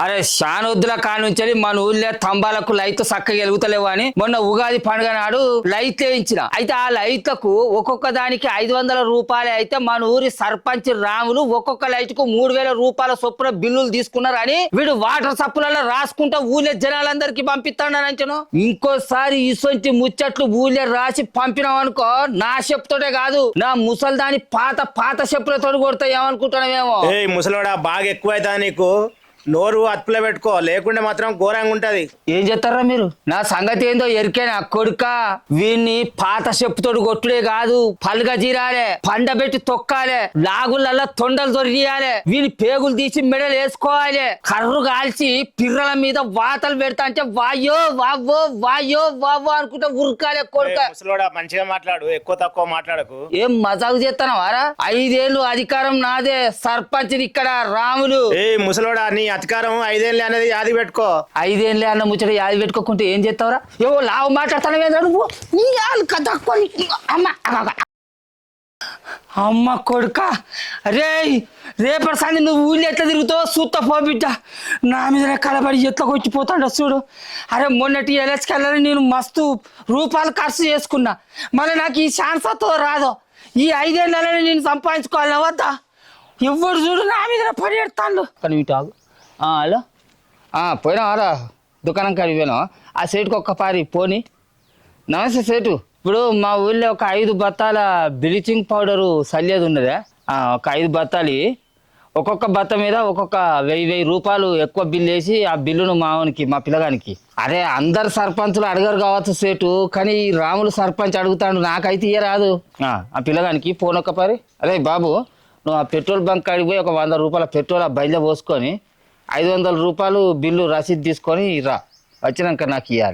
అరే శానొద్దుల కానుంచి మన ఊళ్ళో తంబాలకు లైట్ చక్కగా వెలుగుతలేవు అని మొన్న ఉగాది పండుగ నాడు లైట్ వేయించిన. అయితే ఆ లైట్లకు ఒక్కొక్క దానికి 500 రూపాయలు అయితే మన ఊరి సర్పంచ్ రాములు ఒక్కొక్క లైట్ కు 3000 రూపాయల చొప్పున బిల్లులు తీసుకున్నారని వీడు వాటర్ సప్పులలో రాసుకుంటా ఊళ్ళో జనాలందరికీ పంపిస్తాడని. ఇంకోసారి ఇసొంటి ముచ్చట్లు ఊళ్ళో రాసి పంపినాం అనుకో నా చెప్పుతోటే కాదు నా ముసల్దాని పాత చెప్పులతో కొడతా ఏమనుకుంటున్నావేమో. ముసలోడా బాగా ఎక్కువైతా నీకు, నోరు అతుపులో పెట్టుకో, లేకుంటే మాత్రం ఘోరంగా ఉంటది. ఏం చేస్తారా మీరు? నా సంగతి ఏందో ఎరికేనా కొడుక. వీన్ని పాత చెప్పుతోడు కొట్టుడే కాదు, పల్గా జీరాలే, పండబెట్టి తొక్కాలే, లాగులల్లా తొండలు దొరికియాలే, వీని పేగులు తీసి మెడలు వేసుకోవాలి, కర్రు కాల్చి పిర్రల మీద వాతలు పెడతా అంటే వాయో వావో వాయో వావో అనుకుంటా ఉరకాలే కొడుక. ముసలోడా మంచిగా మాట్లాడు, ఎక్కువ తక్కువ మాట్లాడకు. ఏం మజాకు చేస్తానవారా? 5 ఏళ్ళు అధికారం నాదే, సర్పంచ్ ఇక్కడ రాములు. ముసలోడా నీ అధికారం 5 ఏళ్ళు అనేది యాది పెట్టుకో. 5 ఏళ్ళే అన్న ముచ్చట యాది పెట్టుకోకుంటే ఏం చేస్తావురా? ఏవో లావు మాట్లాడతాను నువ్వు. అమ్మ కొడుక, రే రేపటి సంది నువ్వు ఊళ్ళో ఎట్లా తిరుగుతావో సూత్త పో బిడ్డ. నా మీద కలబడి ఎట్లకు వచ్చిపోతాడు చూడు. అరే మొన్నటి ఎలక్ట్కెళ్ళని నేను మస్తు రూపాయలు ఖర్చు చేసుకున్నా, మళ్ళీ నాకు ఈ ఛాన్స్ అతో రాదో. ఈ 5 ఏళ్ళని నేను సంపాదించుకోవాలని వద్దా? ఎవరు చూడు నా మీద పడేస్తాను. కానీ ఇటు హలో పోయినావారా దుకాణం కాడికి పోయినావా? ఆ సేటుకు ఒక్క పారి పోని. నమస్తే సేటు, ఇప్పుడు మా ఊళ్ళో ఒక 5 బత్తాల బ్లీచింగ్ పౌడరు సల్లేది ఉన్నదే, ఒక 5 బత్తాలు. ఒక్కొక్క బత్త మీద ఒక్కొక్క 1000 రూపాయలు ఎక్కువ బిల్లు వేసి ఆ బిల్లును మావనికి మా పిల్లగానికి. అరే అందరు సర్పంచులు అడగరు కావచ్చు సేటు, కానీ ఈ రాములు సర్పంచ్ అడుగుతాడు, నాకైతే ఇయ్యరాదు. ఆ పిల్లగానికి ఫోన్ ఒక్క పారి. అరే బాబు, నువ్వు ఆ పెట్రోల్ బంక్ కాడికి పోయి ఒక 100 రూపాయల పెట్రోల్ ఆ బయట పోసుకొని 500 రూపాయలు బిల్లు రసీదు తీసుకొని రా, వచ్చినాక నాకు ఇవ్వాలి.